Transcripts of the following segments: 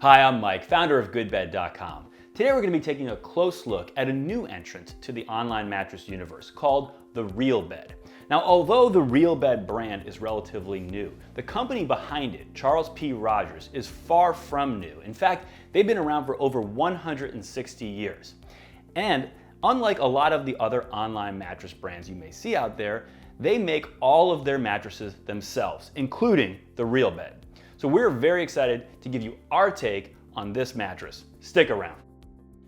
Hi, I'm Mike, founder of GoodBed.com. Today we're going to be taking a close look at a new entrant to the online mattress universe called the RealBed. Now, although the RealBed brand is relatively new, the company behind it, Charles P. Rogers, is far from new. In fact, they've been around for over 160 years. And unlike a lot of the other online mattress brands you may see out there, they make all of their mattresses themselves, including the RealBed. So we're very excited to give you our take on this mattress. Stick around.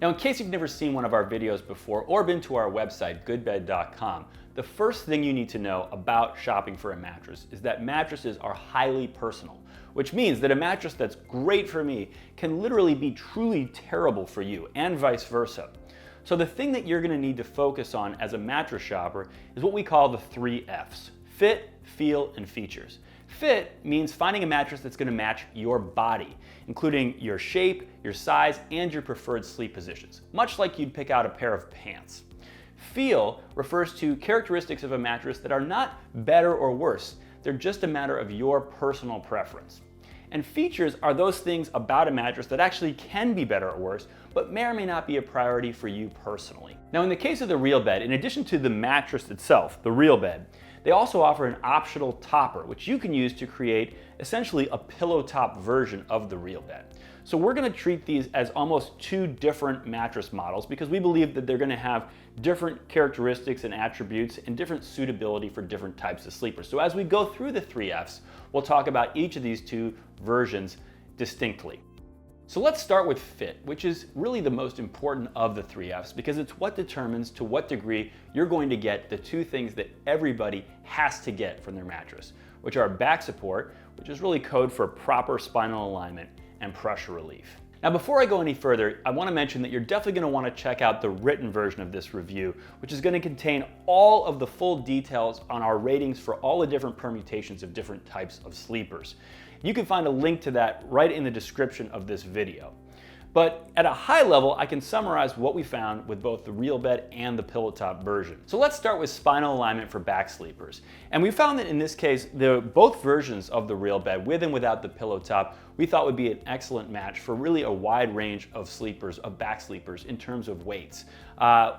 Now, in case you've never seen one of our videos before or been to our website, goodbed.com, the first thing you need to know about shopping for a mattress is that mattresses are highly personal, which means that a mattress that's great for me can literally be truly terrible for you, and vice versa. So the thing that you're going to need to focus on as a mattress shopper is what we call the 3 F's: fit, feel, and features. Fit means finding a mattress that's going to match your body, including your shape, your size, and your preferred sleep positions, much like you'd pick out a pair of pants. Feel refers to characteristics of a mattress that are not better or worse, they're just a matter of your personal preference. And features are those things about a mattress that actually can be better or worse, but may or may not be a priority for you personally. Now, in the case of the RealBed, in addition to the mattress itself, the RealBed, they also offer an optional topper, which you can use to create essentially a pillow top version of the RealBed. So we're going to treat these as almost 2 different mattress models because we believe that they're going to have different characteristics and attributes and different suitability for different types of sleepers. So as we go through the 3 F's, we'll talk about each of these 2 versions distinctly. So let's start with fit, which is really the most important of the 3 F's because it's what determines to what degree you're going to get the 2 things that everybody has to get from their mattress, which are back support, which is really code for proper spinal alignment, and pressure relief. Now, before I go any further, I want to mention that you're definitely going to want to check out the written version of this review, which is going to contain all of the full details on our ratings for all the different permutations of different types of sleepers. You can find a link to that right in the description of this video. But at a high level, I can summarize what we found with both the RealBed and the pillow top version. So let's start with spinal alignment for back sleepers. And we found that in this case, both versions of the RealBed, with and without the pillow top, we thought would be an excellent match for really a wide range of sleepers, of back sleepers, in terms of weights.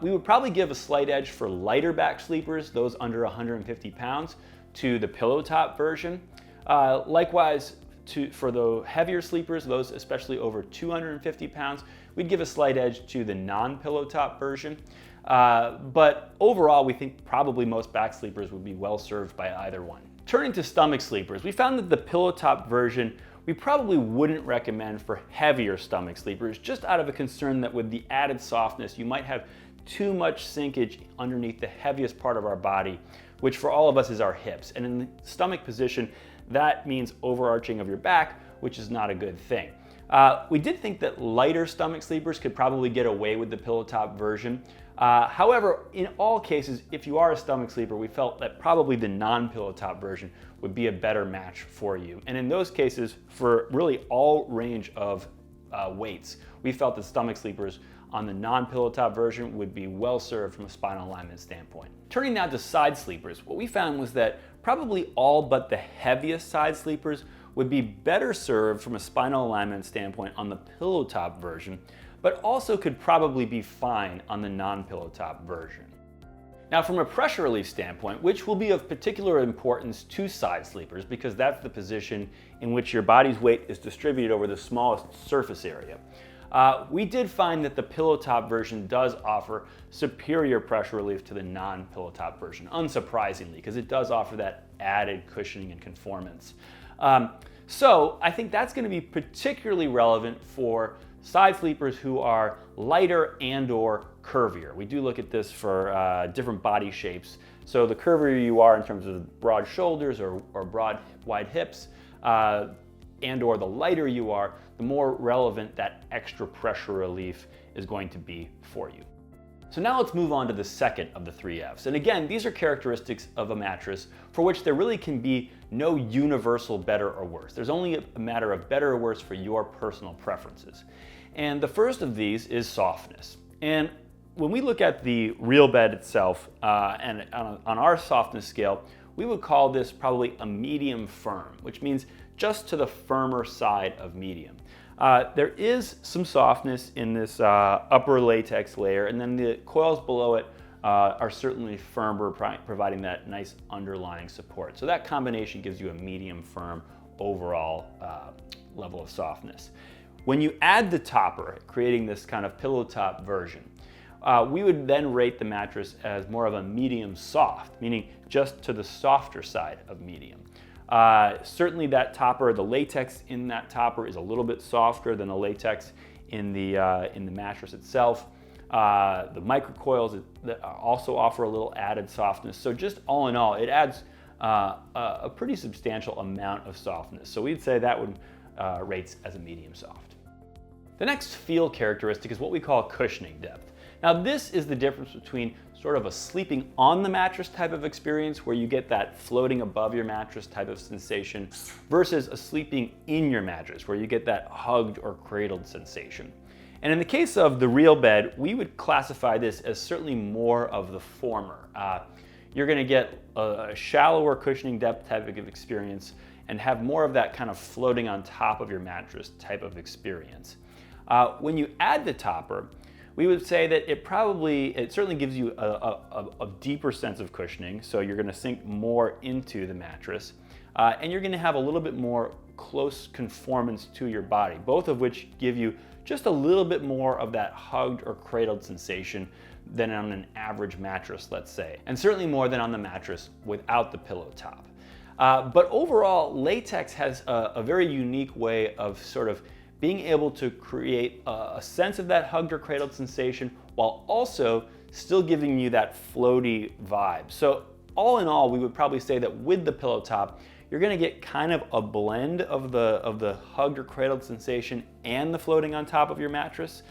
We would probably give a slight edge for lighter back sleepers, those under 150 pounds, to the pillow top version. Likewise, for the heavier sleepers, those especially over 250 pounds, we'd give a slight edge to the non-pillow top version. But overall, we think probably most back sleepers would be well served by either one. Turning to stomach sleepers, we found that the pillow top version we probably wouldn't recommend for heavier stomach sleepers, just out of a concern that with the added softness, you might have too much sinkage underneath the heaviest part of our body, which for all of us is our hips. And in the stomach position, that means overarching of your back, which is not a good thing. We did think that lighter stomach sleepers could probably get away with the pillow top version. However, in all cases, if you are a stomach sleeper, we felt that probably the non-pillow top version would be a better match for you. And in those cases, for really all range of weights, we felt that stomach sleepers on the non-pillow top version would be well served from a spinal alignment standpoint. Turning now to side sleepers, what we found was that probably all but the heaviest side sleepers would be better served from a spinal alignment standpoint on the pillow top version, but also could probably be fine on the non-pillow top version. Now, from a pressure relief standpoint, which will be of particular importance to side sleepers because that's the position in which your body's weight is distributed over the smallest surface area, we did find that the pillow top version does offer superior pressure relief to the non-pillow top version, unsurprisingly, because it does offer that added cushioning and conformance. So I think that's going to be particularly relevant for side sleepers who are lighter and or curvier. We do look at this for different body shapes. So the curvier you are in terms of broad shoulders or broad wide hips, and or the lighter you are, the more relevant that extra pressure relief is going to be for you. So now let's move on to the second of the 3 F's. And again, these are characteristics of a mattress for which there really can be no universal better or worse. There's only a matter of better or worse for your personal preferences. And the first of these is softness. And when we look at the RealBed itself, and on our softness scale, we would call this probably a medium firm, which means just to the firmer side of medium. There is some softness in this upper latex layer, and then the coils below it are certainly firmer, providing that nice underlying support. So that combination gives you a medium firm overall level of softness. When you add the topper, creating this kind of pillow top version, we would then rate the mattress as more of a medium soft, meaning just to the softer side of medium. Certainly that topper, the latex in that topper is a little bit softer than the latex in the mattress itself. The microcoils also offer a little added softness. So just all in all, it adds a pretty substantial amount of softness. So we'd say that would rates as a medium soft. The next feel characteristic is what we call cushioning depth. Now this is the difference between sort of a sleeping on the mattress type of experience where you get that floating above your mattress type of sensation versus a sleeping in your mattress where you get that hugged or cradled sensation. And in the case of the Real Bed, we would classify this as certainly more of the former. You're gonna get a shallower cushioning depth type of experience and have more of that kind of floating on top of your mattress type of experience. When you add the topper, we would say that it certainly gives you a deeper sense of cushioning, so you're gonna sink more into the mattress, and you're gonna have a little bit more close conformance to your body, both of which give you just a little bit more of that hugged or cradled sensation than on an average mattress, let's say, and certainly more than on the mattress without the pillow top. But overall, latex has a very unique way of sort of being able to create a sense of that hugged or cradled sensation while also still giving you that floaty vibe. So all in all, we would probably say that with the pillow top, you're gonna get kind of a blend of the hugged or cradled sensation and the floating on top of your mattress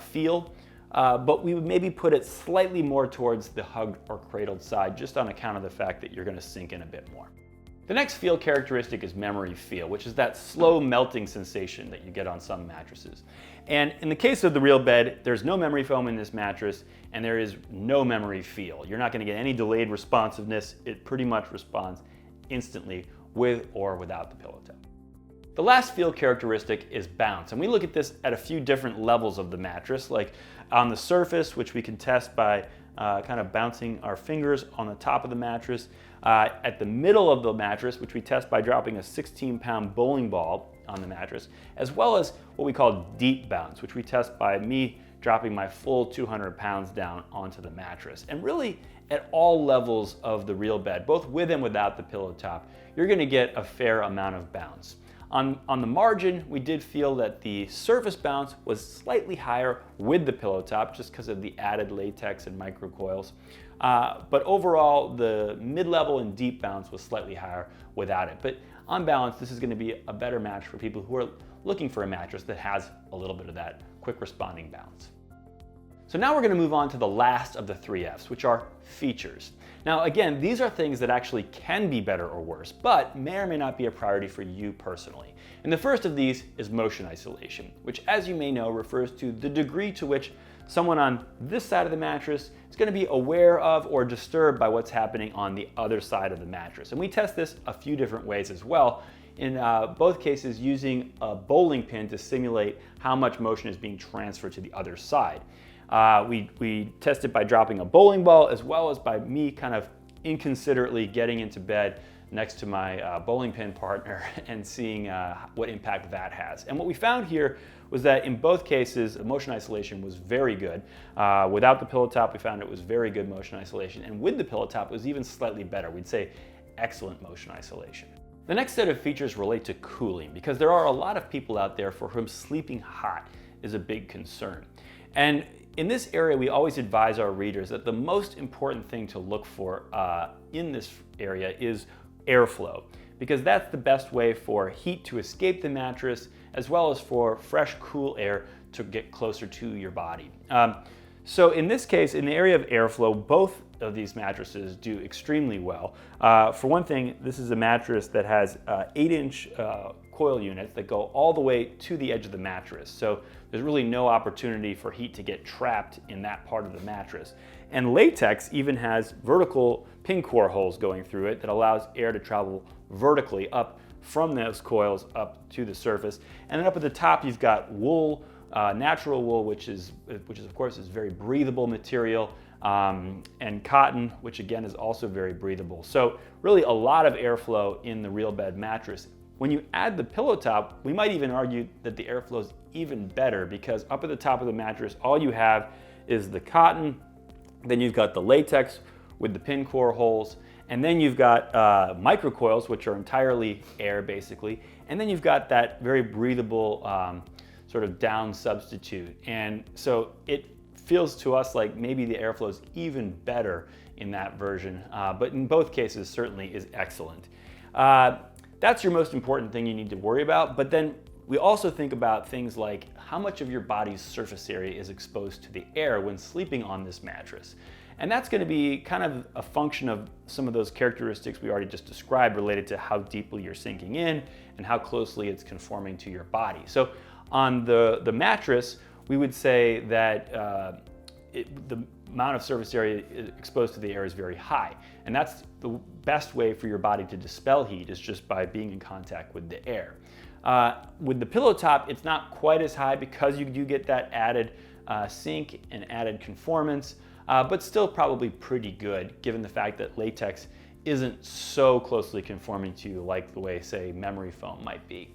feel, but we would maybe put it slightly more towards the hugged or cradled side just on account of the fact that you're gonna sink in a bit more. The next feel characteristic is memory feel, which is that slow melting sensation that you get on some mattresses. And in the case of the Real Bed, there's no memory foam in this mattress and there is no memory feel. You're not gonna get any delayed responsiveness. It pretty much responds instantly with or without the pillow top. The last feel characteristic is bounce, and we look at this at a few different levels of the mattress, like on the surface, which we can test by kind of bouncing our fingers on the top of the mattress, at the middle of the mattress, which we test by dropping a 16-pound bowling ball on the mattress, as well as what we call deep bounce, which we test by me dropping my full 200 pounds down onto the mattress. And really, at all levels of the Real Bed, both with and without the pillow top, you're gonna get a fair amount of bounce. On the margin, we did feel that the surface bounce was slightly higher with the pillow top just because of the added latex and microcoils. But overall, the mid-level and deep bounce was slightly higher without it. But on balance, this is gonna be a better match for people who are looking for a mattress that has a little bit of that quick responding bounce. So now we're gonna move on to the last of the 3 Fs, which are features. Now again, these are things that actually can be better or worse, but may or may not be a priority for you personally. And the first of these is motion isolation, which as you may know refers to the degree to which someone on this side of the mattress is gonna be aware of or disturbed by what's happening on the other side of the mattress. And we test this a few different ways as well, in both cases using a bowling pin to simulate how much motion is being transferred to the other side. We test it by dropping a bowling ball as well as by me kind of inconsiderately getting into bed next to my bowling pin partner and seeing what impact that has. And what we found here was that in both cases, motion isolation was very good. Without the pillow top, we found it was very good motion isolation. And with the pillow top, it was even slightly better. We'd say excellent motion isolation. The next set of features relate to cooling because there are a lot of people out there for whom sleeping hot is a big concern. And in this area, we always advise our readers that the most important thing to look for in this area is airflow, because that's the best way for heat to escape the mattress, as well as for fresh, cool air to get closer to your body. So in this case, in the area of airflow, both of these mattresses do extremely well. For one thing, this is a mattress that has 8-inch coil units that go all the way to the edge of the mattress. So there's really no opportunity for heat to get trapped in that part of the mattress. And latex even has vertical pin core holes going through it that allows air to travel vertically up from those coils up to the surface. And then up at the top, you've got wool, natural wool, which is of course is very breathable material, and cotton, which again is also very breathable. So really a lot of airflow in the RealBed mattress. When you add the pillow top, we might even argue that the airflow is even better, because up at the top of the mattress, all you have is the cotton, then you've got the latex with the pin core holes, and then you've got microcoils, which are entirely air basically, and then you've got that very breathable sort of down substitute. And so it feels to us like maybe the airflow is even better in that version, but in both cases certainly is excellent. That's your most important thing you need to worry about, but then we also think about things like how much of your body's surface area is exposed to the air when sleeping on this mattress. And that's going to be kind of a function of some of those characteristics we already just described related to how deeply you're sinking in and how closely it's conforming to your body. So on the mattress, we would say that the amount of surface area exposed to the air is very high. And that's the best way for your body to dispel heat, is just by being in contact with the air. With the pillow top, it's not quite as high because you do get that added sink and added conformance, but still probably pretty good given the fact that latex isn't so closely conforming to you like the way, say, memory foam might be.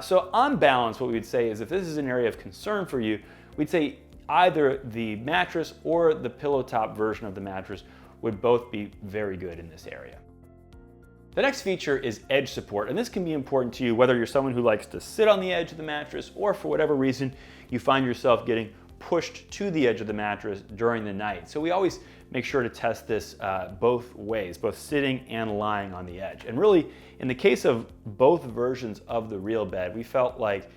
So on balance, what we would say is if this is an area of concern for you, we'd say either the mattress or the pillow top version of the mattress would both be very good in this area. The next feature is edge support, and this can be important to you whether you're someone who likes to sit on the edge of the mattress or for whatever reason you find yourself getting pushed to the edge of the mattress during the night. So we always make sure to test this both ways, both sitting and lying on the edge. And really, in the case of both versions of the RealBed, we felt like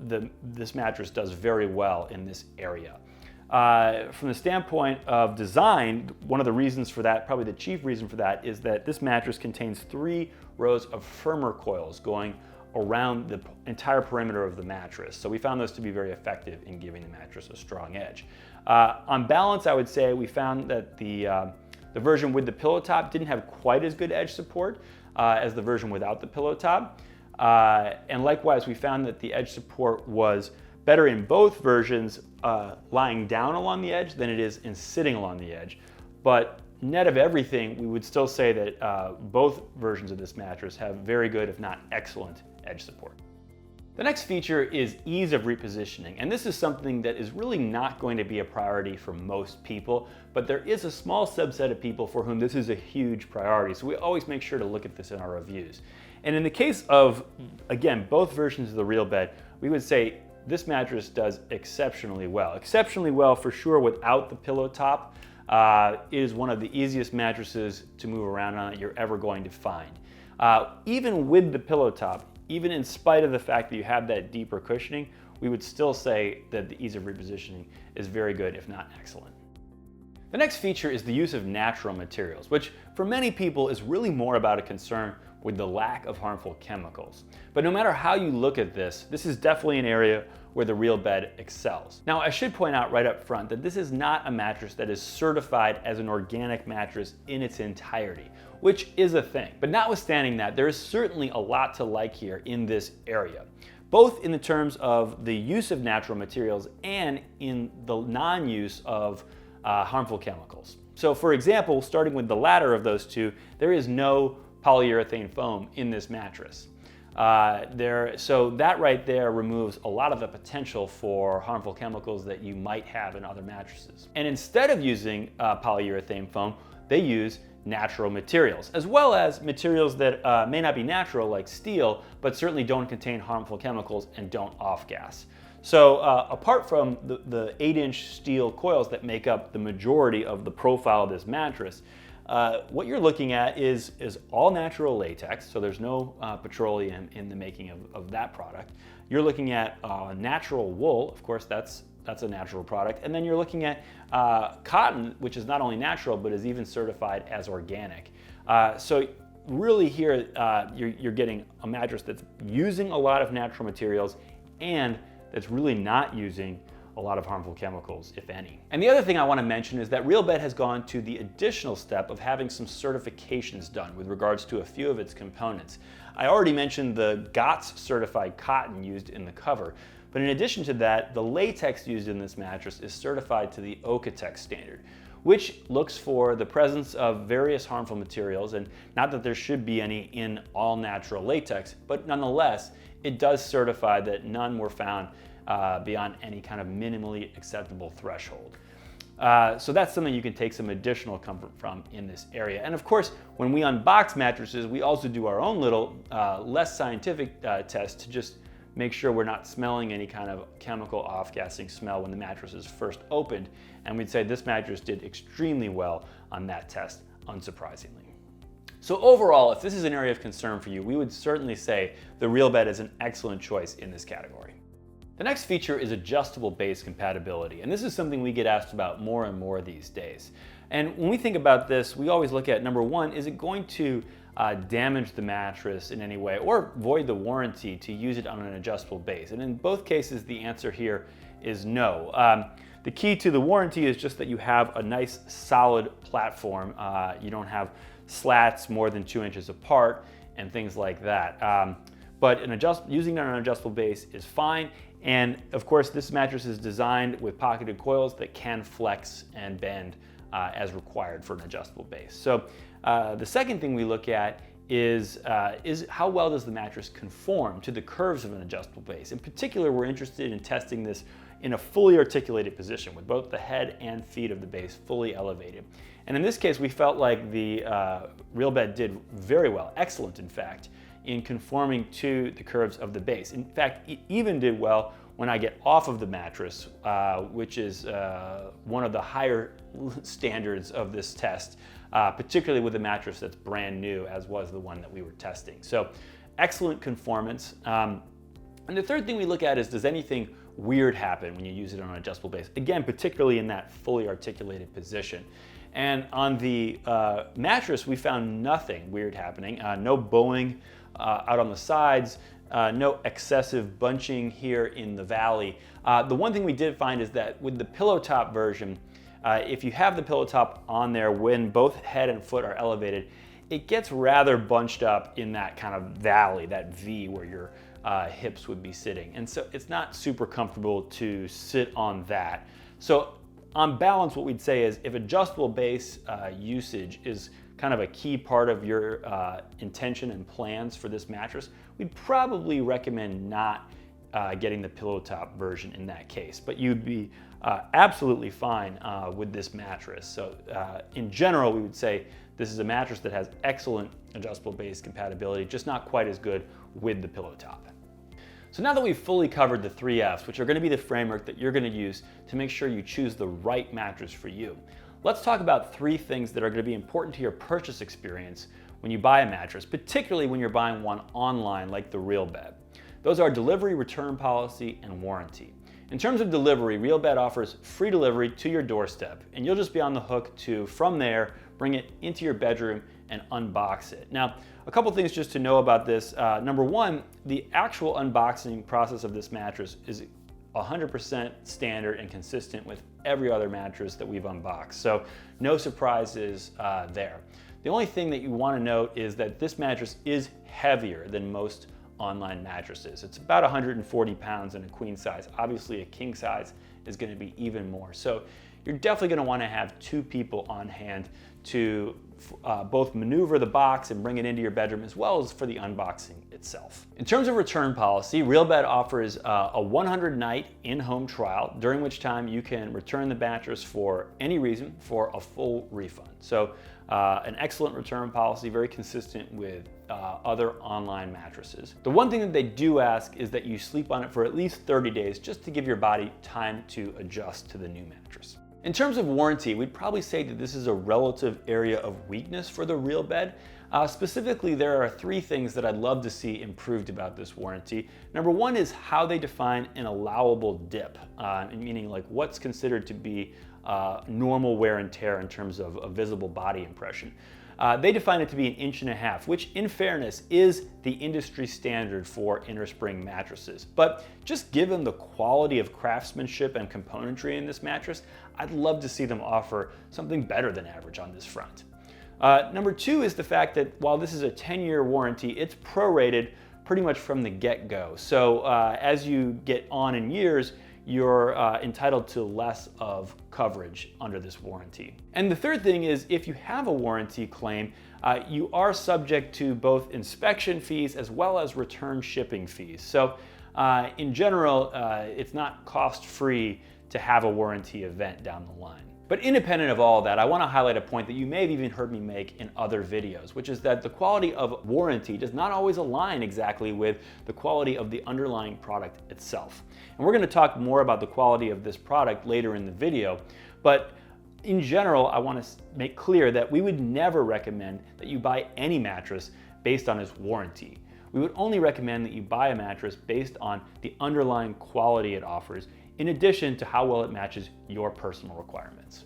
this mattress does very well in this area. From the standpoint of design, one of the reasons for that, probably the chief reason for that, is that this mattress contains 3 rows of firmer coils going around the entire perimeter of the mattress. So we found those to be very effective in giving the mattress a strong edge. On balance, I would say we found that the version with the pillow top didn't have quite as good edge support as the version without the pillow top. And likewise, we found that the edge support was better in both versions lying down along the edge than it is in sitting along the edge. But net of everything, we would still say that both versions of this mattress have very good, if not excellent, edge support. The next feature is ease of repositioning, and this is something that is really not going to be a priority for most people, but there is a small subset of people for whom this is a huge priority, so we always make sure to look at this in our reviews. And in the case of, again, both versions of the RealBed, we would say this mattress does exceptionally well. Exceptionally well for sure without the pillow top. It is one of the easiest mattresses to move around on that you're ever going to find. Even with the pillow top, even in spite of the fact that you have that deeper cushioning, we would still say that the ease of repositioning is very good, if not excellent. The next feature is the use of natural materials, which for many people is really more about a concern with the lack of harmful chemicals. But no matter how you look at this, this is definitely an area where the RealBed excels. Now, I should point out right up front that this is not a mattress that is certified as an organic mattress in its entirety, which is a thing. But notwithstanding that, there is certainly a lot to like here in this area, both in the terms of the use of natural materials and in the non-use of harmful chemicals. So for example, starting with the latter of those two, there is no polyurethane foam in this mattress. So that right there removes a lot of the potential for harmful chemicals that you might have in other mattresses. And instead of using polyurethane foam, they use natural materials, as well as materials that may not be natural like steel, but certainly don't contain harmful chemicals and don't off-gas. So apart from the 8-inch steel coils that make up the majority of the profile of this mattress, what you're looking at is all natural latex, so there's no petroleum in the making of that product. You're looking at natural wool, of course that's a natural product, and then you're looking at cotton, which is not only natural, but is even certified as organic. So really here, you're getting a mattress that's using a lot of natural materials and that's really not using a lot of harmful chemicals, if any. And the other thing I want to mention is that RealBed has gone to the additional step of having some certifications done with regards to a few of its components. I already mentioned the GOTS certified cotton used in the cover, but in addition to that, the latex used in this mattress is certified to the OEKO-TEX standard, which looks for the presence of various harmful materials, and not that there should be any in all natural latex, but nonetheless, it does certify that none were found beyond any kind of minimally acceptable threshold. So that's something you can take some additional comfort from in this area. And of course, when we unbox mattresses, we also do our own little less scientific test to just make sure we're not smelling any kind of chemical off-gassing smell when the mattress is first opened. And we'd say this mattress did extremely well on that test, unsurprisingly. So overall, if this is an area of concern for you, we would certainly say the RealBed is an excellent choice in this category. The next feature is adjustable base compatibility, and this is something we get asked about more and more these days. And when we think about this, we always look at, number one, is it going to damage the mattress in any way or void the warranty to use it on an adjustable base? And in both cases, the answer here is no. The key to the warranty is just that you have a nice solid platform. You don't have slats more than 2 inches apart and things like that. But using it on an adjustable base is fine. And of course, this mattress is designed with pocketed coils that can flex and bend as required for an adjustable base. So the second thing we look at is how well does the mattress conform to the curves of an adjustable base. In particular, we're interested in testing this in a fully articulated position with both the head and feet of the base fully elevated. And in this case, we felt like the RealBed did very well, excellent in fact, in conforming to the curves of the base. In fact, it even did well when I get off of the mattress, which is one of the higher standards of this test, particularly with a mattress that's brand new, as was the one that we were testing. So excellent conformance. And the third thing we look at is, does anything weird happen when you use it on an adjustable base? Again, particularly in that fully articulated position. And on the mattress, we found nothing weird happening. No bowing out on the sides, no excessive bunching here in the valley. The one thing we did find is that with the pillow top version, if you have the pillow top on there when both head and foot are elevated, it gets rather bunched up in that kind of valley, that V where your hips would be sitting. And so it's not super comfortable to sit on that. So on balance, what we'd say is if adjustable base usage is kind of a key part of your intention and plans for this mattress, we'd probably recommend not getting the pillow top version in that case, but you'd be absolutely fine with this mattress. So in general, we would say this is a mattress that has excellent adjustable base compatibility, just not quite as good with the pillow top. So now that we've fully covered the 3 F's, which are going to be the framework that you're going to use to make sure you choose the right mattress for you, let's talk about 3 things that are going to be important to your purchase experience when you buy a mattress, particularly when you're buying one online like the RealBed. Those are delivery, return policy, and warranty. In terms of delivery, RealBed offers free delivery to your doorstep, and you'll just be on the hook to, from there, bring it into your bedroom and unbox it. Now, a couple things just to know about this. Number one, the actual unboxing process of this mattress is 100% standard and consistent with every other mattress that we've unboxed. So no surprises there. The only thing that you want to note is that this mattress is heavier than most online mattresses. It's about 140 pounds in a queen size. Obviously a king size is going to be even more. So you're definitely going to want to have 2 people on hand to both maneuver the box and bring it into your bedroom, as well as for the unboxing itself. In terms of return policy, RealBed offers a 100-night in-home trial, during which time you can return the mattress for any reason for a full refund. So an excellent return policy, very consistent with other online mattresses. The one thing that they do ask is that you sleep on it for at least 30 days, just to give your body time to adjust to the new mattress. In terms of warranty, we'd probably say that this is a relative area of weakness for the RealBed. Specifically, there are 3 things that I'd love to see improved about this warranty. Number one is how they define an allowable dip, meaning like what's considered to be normal wear and tear in terms of a visible body impression. they define it to be 1.5 inches, which in fairness is the industry standard for inner spring mattresses. But just given the quality of craftsmanship and componentry in this mattress, I'd love to see them offer something better than average on this front. Number 2 is the fact that while this is a 10-year warranty, it's prorated pretty much from the get-go. So as you get on in years, you're entitled to less of coverage under this warranty. And the third thing is, if you have a warranty claim, you are subject to both inspection fees as well as return shipping fees. So in general, it's not cost-free to have a warranty event down the line. But independent of all that, I want to highlight a point that you may have even heard me make in other videos, which is that the quality of warranty does not always align exactly with the quality of the underlying product itself. And we're going to talk more about the quality of this product later in the video, but in general, I want to make clear that we would never recommend that you buy any mattress based on its warranty. We would only recommend that you buy a mattress based on the underlying quality it offers, in addition to how well it matches your personal requirements.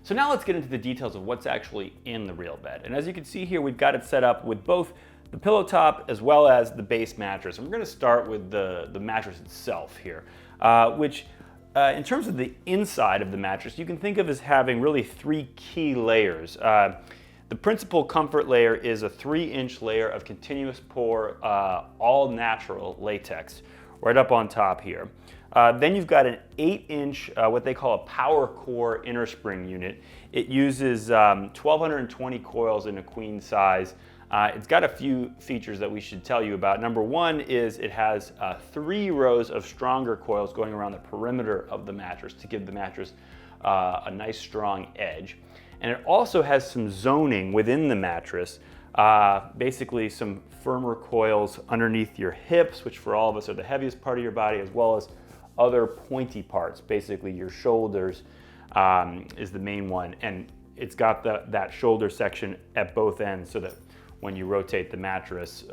So now let's get into the details of what's actually in the RealBed. And as you can see here, we've got it set up with both the pillow top as well as the base mattress. And we're going to start with the mattress itself here, which in terms of the inside of the mattress, you can think of as having really 3 key layers. The principal comfort layer is a 3-inch layer of continuous pore, all natural latex right up on top here. Then you've got an 8-inch, what they call a power core inner spring unit. It uses 1,220 coils in a queen size. It's got a few features that we should tell you about. Number 1 is it has 3 rows of stronger coils going around the perimeter of the mattress to give the mattress a nice strong edge. And it also has some zoning within the mattress, basically some firmer coils underneath your hips, which for all of us are the heaviest part of your body, as well as other pointy parts. Basically your shoulders is the main one, and it's got that shoulder section at both ends so that when you rotate the mattress,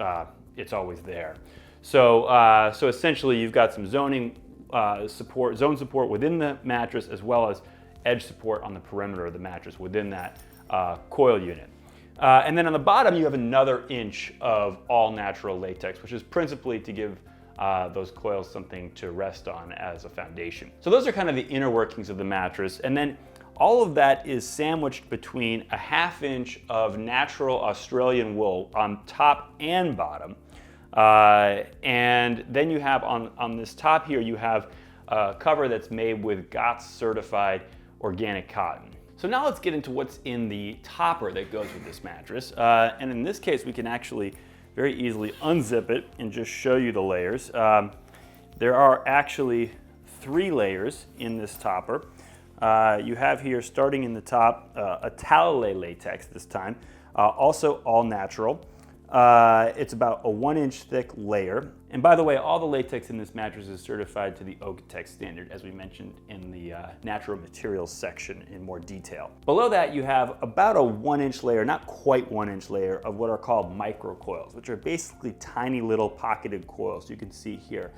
it's always there. So, so essentially you've got some zone support within the mattress, as well as edge support on the perimeter of the mattress within that coil unit. And then on the bottom, you have another inch of all natural latex, which is principally to give those coils something to rest on as a foundation. So those are kind of the inner workings of the mattress. And then all of that is sandwiched between a 1/2 inch of natural Australian wool on top and bottom. And then you have on this top here, you have a cover that's made with GOTS certified organic cotton. So now let's get into what's in the topper that goes with this mattress. And in this case, we can actually very easily unzip it and just show you the layers. There are actually 3 layers in this topper. You have here, starting in the top, a Talalay latex this time, also all natural. It's about a 1-inch thick layer. And by the way, all the latex in this mattress is certified to the OEKO-TEX standard, as we mentioned in the natural materials section in more detail. Below that, you have about a 1-inch layer, not quite 1-inch layer, of what are called microcoils, which are basically tiny little pocketed coils you can see here.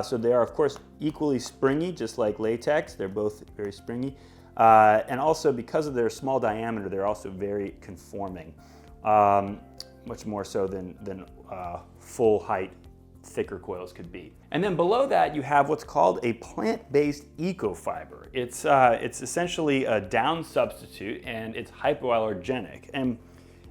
So they are, of course, equally springy, just like latex. They're both very springy. And also, because of their small diameter, they're also very conforming. Much more so than full height, thicker coils could be. And then below that, you have what's called a plant-based eco-fiber. It's essentially a down substitute, and it's hypoallergenic. And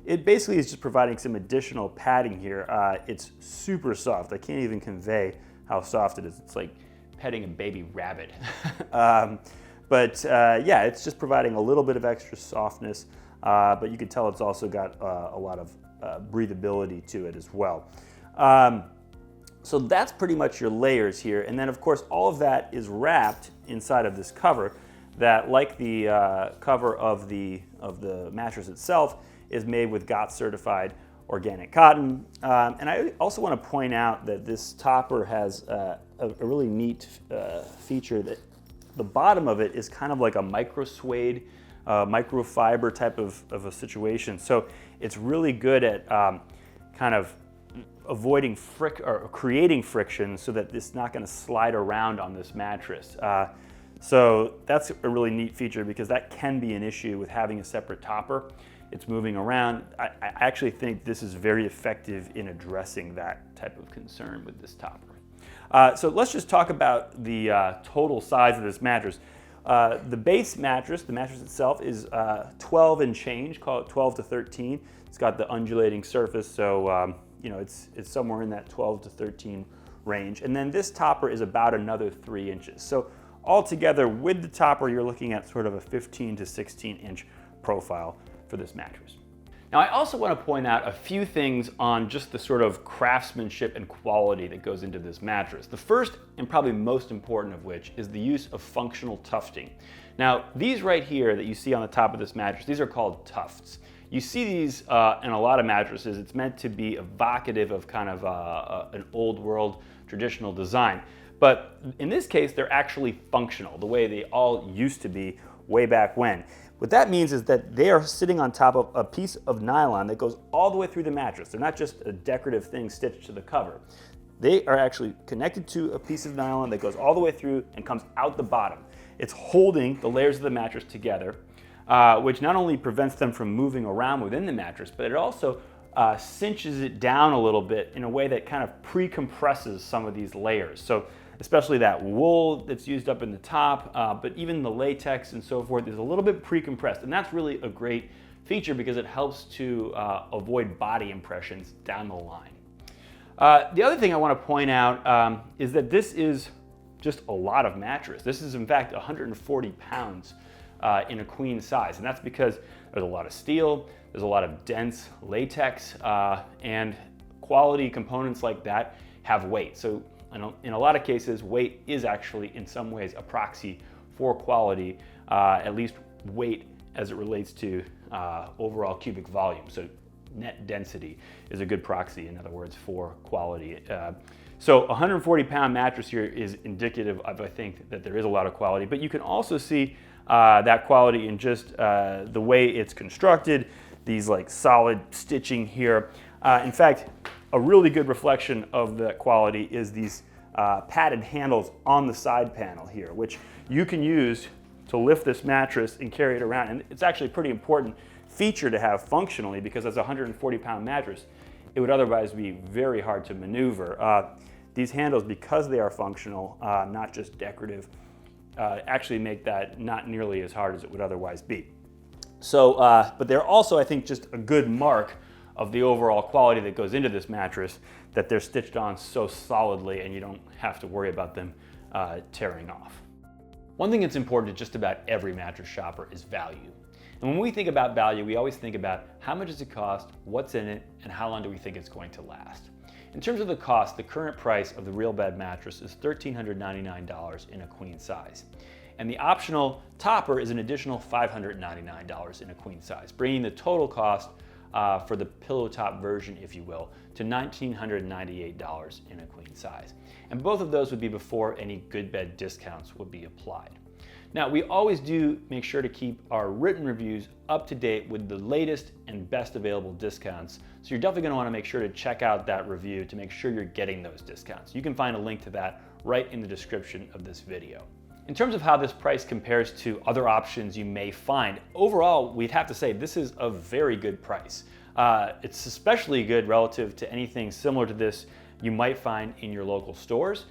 it basically is just providing some additional padding here. It's super soft. I can't even convey how soft it is. It's like petting a baby rabbit. Yeah, it's just providing a little bit of extra softness, but you can tell it's also got a lot of breathability to it as well. So that's pretty much your layers here. And then of course, all of that is wrapped inside of this cover that, like the cover of the mattress itself, is made with GOTS certified organic cotton. And I also want to point out that this topper has a really neat feature that the bottom of it is kind of like a micro suede, microfiber type of a situation. So it's really good at kind of avoiding creating friction so that it's not going to slide around on this mattress. So that's a really neat feature, because that can be an issue with having a separate topper. it's moving around. I actually think this is very effective in addressing that type of concern with this topper. So let's just talk about the total size of this mattress. The base mattress, the mattress itself, is 12 and change, call it 12 to 13. It's got the undulating surface, so it's somewhere in that 12 to 13 range. And then this topper is about another 3 inches. So altogether, with the topper, you're looking at sort of a 15 to 16 inch profile for this mattress. Now, I also want to point out a few things on just the sort of craftsmanship and quality that goes into this mattress. The first and probably most important of which is the use of functional tufting. Now, these right here that you see on the top of this mattress, these are called tufts. You see these in a lot of mattresses. It's meant to be evocative of kind of an old world traditional design. But in this case, they're actually functional, the way they all used to be way back when. What that means is that they are sitting on top of a piece of nylon that goes all the way through the mattress. They're not just a decorative thing stitched to the cover. They are actually connected to a piece of nylon that goes all the way through and comes out the bottom. It's holding the layers of the mattress together, which not only prevents them from moving around within the mattress, but it also cinches it down a little bit in a way that kind of pre-compresses some of these layers. So especially that wool that's used up in the top, but even the latex and so forth is a little bit pre-compressed. And that's really a great feature because it helps to avoid body impressions down the line. The other thing I want to point out is that this is just a lot of mattress. This is in fact 140 pounds in a queen size. And that's because there's a lot of steel, there's a lot of dense latex, and quality components like that have weight. So in a lot of cases, weight is actually in some ways a proxy for quality, at least weight as it relates to overall cubic volume. So net density is a good proxy, in other words, for quality. So 140 pound mattress here is indicative of, I think, that there is a lot of quality, but you can also see that quality in just the way it's constructed, these like solid stitching here. In fact, a really good reflection of the quality is these padded handles on the side panel here, which you can use to lift this mattress and carry it around. And it's actually a pretty important feature to have functionally because as a 140 pound mattress, it would otherwise be very hard to maneuver. These handles, because they are functional, not just decorative, actually make that not nearly as hard as it would otherwise be. So, but they're also, I think, just a good mark of the overall quality that goes into this mattress, that they're stitched on so solidly and you don't have to worry about them tearing off. One thing that's important to just about every mattress shopper is value. And when we think about value, we always think about how much does it cost, what's in it, and how long do we think it's going to last. In terms of the cost, the current price of the RealBed mattress is $1,399 in a queen size. And the optional topper is an additional $599 in a queen size, bringing the total cost for the pillow top version, if you will, to $1,998 in a queen size. And both of those would be before any GoodBed discounts would be applied. Now, we always do make sure to keep our written reviews up to date with the latest and best available discounts. So you're definitely going to want to make sure to check out that review to make sure you're getting those discounts. You can find a link to that right in the description of this video. In terms of how this price compares to other options you may find, overall, we'd have to say this is a very good price. It's especially good relative to anything similar to this you might find in your local stores,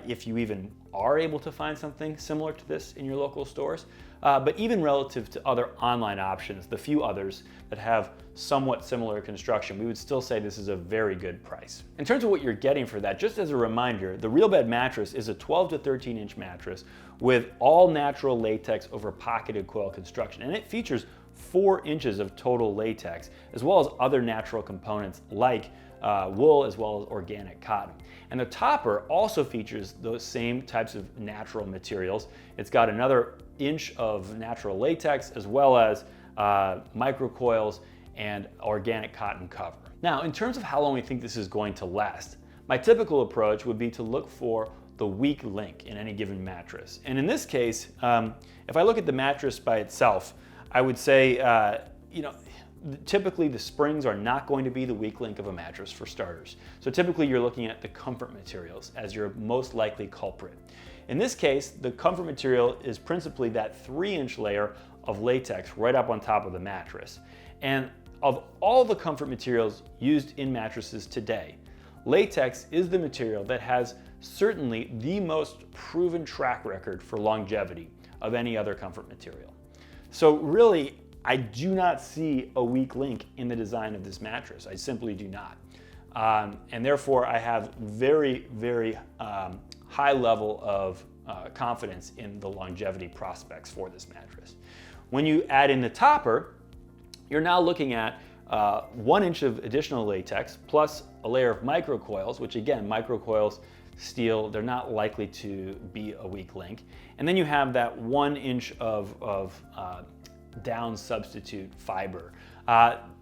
if you even are able to find something similar to this in your local stores, but even relative to other online options, the few others that have somewhat similar construction, we would still say this is a very good price. In terms of what you're getting for that, just as a reminder, the RealBed mattress is a 12 to 13 inch mattress with all natural latex over pocketed coil construction, and it features 4 inches of total latex, as well as other natural components like wool as well as organic cotton. And the topper also features those same types of natural materials. It's got another inch of natural latex as well as microcoils and organic cotton cover. Now, in terms of how long we think this is going to last, my typical approach would be to look for the weak link in any given mattress. And in this case, if I look at the mattress by itself, I would say, typically the springs are not going to be the weak link of a mattress for starters. So typically you're looking at the comfort materials as your most likely culprit. In this case, the comfort material is principally that 3-inch layer of latex right up on top of the mattress. And of all the comfort materials used in mattresses today, latex is the material that has certainly the most proven track record for longevity of any other comfort material. So really, I do not see a weak link in the design of this mattress. I simply do not. And therefore, I have very, very high level of confidence in the longevity prospects for this mattress. When you add in the topper, you're now looking at 1 inch of additional latex plus a layer of microcoils, which again, microcoils, steel, they're not likely to be a weak link. And then you have that 1 inch of down substitute fiber.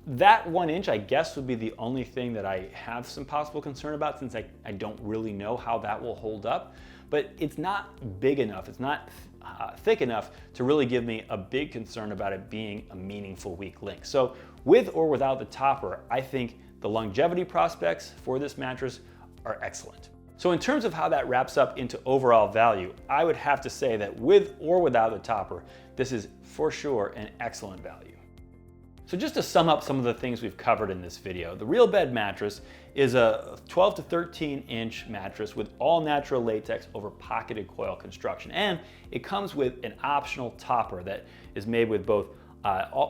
That 1 inch, I guess, would be the only thing that I have some possible concern about, since I don't really know how that will hold up. But it's not big enough, it's not thick enough to really give me a big concern about it being a meaningful weak link. So with or without the topper, I think the longevity prospects for this mattress are excellent. So in terms of how that wraps up into overall value, I would have to say that with or without the topper, this is for sure an excellent value. So just to sum up some of the things we've covered in this video, the RealBed mattress is a 12 to 13 inch mattress with all natural latex over pocketed coil construction. And it comes with an optional topper that is made with both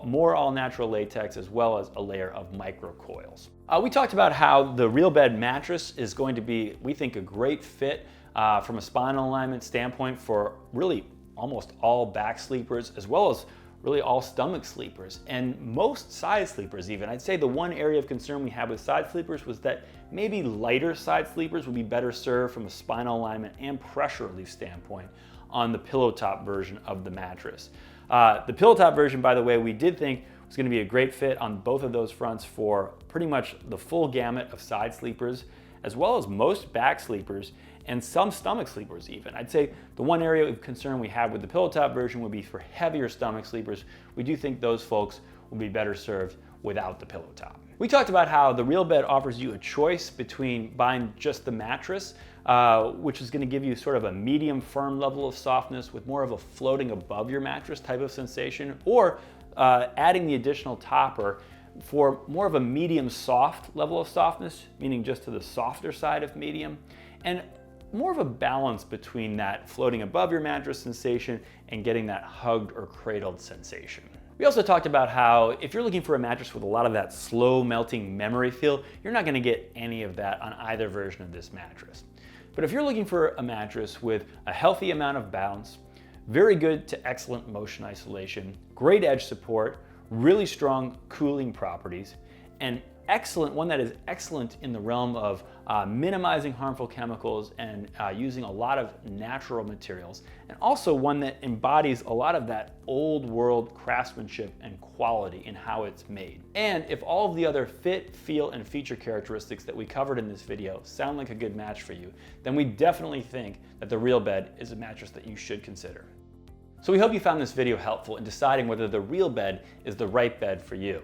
more all natural latex as well as a layer of microcoils. We talked about how the RealBed mattress is going to be, we think, a great fit from a spinal alignment standpoint for really almost all back sleepers, as well as really all stomach sleepers and most side sleepers even. I'd say the one area of concern we had with side sleepers was that maybe lighter side sleepers would be better served from a spinal alignment and pressure relief standpoint on the pillow top version of the mattress. The pillow top version, by the way, we did think was going to be a great fit on both of those fronts for pretty much the full gamut of side sleepers, as well as most back sleepers and some stomach sleepers even. I'd say the one area of concern we have with the pillow top version would be for heavier stomach sleepers. We do think those folks will be better served without the pillow top. We talked about how the RealBed offers you a choice between buying just the mattress, which is going to give you sort of a medium firm level of softness with more of a floating above your mattress type of sensation, or adding the additional topper for more of a medium soft level of softness, meaning just to the softer side of medium, and more of a balance between that floating above your mattress sensation and getting that hugged or cradled sensation. We also talked about how if you're looking for a mattress with a lot of that slow melting memory feel, you're not going to get any of that on either version of this mattress. But if you're looking for a mattress with a healthy amount of bounce, very good to excellent motion isolation, great edge support, really strong cooling properties, and one that is excellent in the realm of minimizing harmful chemicals and using a lot of natural materials, and also one that embodies a lot of that old world craftsmanship and quality in how it's made. And if all of the other fit, feel, and feature characteristics that we covered in this video sound like a good match for you, then we definitely think that the RealBed is a mattress that you should consider. So we hope you found this video helpful in deciding whether the RealBed is the right bed for you.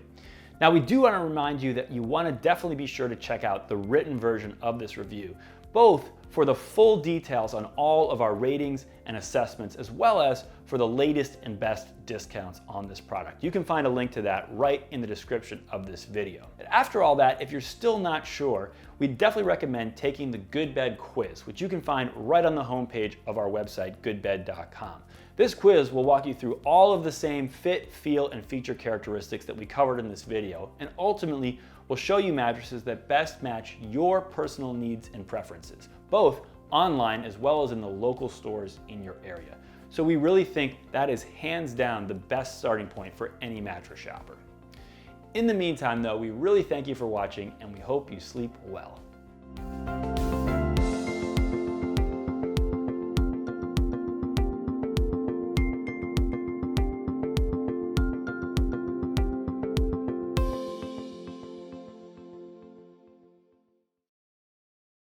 Now, we do want to remind you that you want to definitely be sure to check out the written version of this review, both for the full details on all of our ratings and assessments, as well as for the latest and best discounts on this product. You can find a link to that right in the description of this video. And after all that, if you're still not sure, we definitely recommend taking the GoodBed quiz, which you can find right on the homepage of our website, goodbed.com. This quiz will walk you through all of the same fit, feel, and feature characteristics that we covered in this video, and ultimately will show you mattresses that best match your personal needs and preferences, both online as well as in the local stores in your area. So we really think that is hands down the best starting point for any mattress shopper. In the meantime though, we really thank you for watching and we hope you sleep well.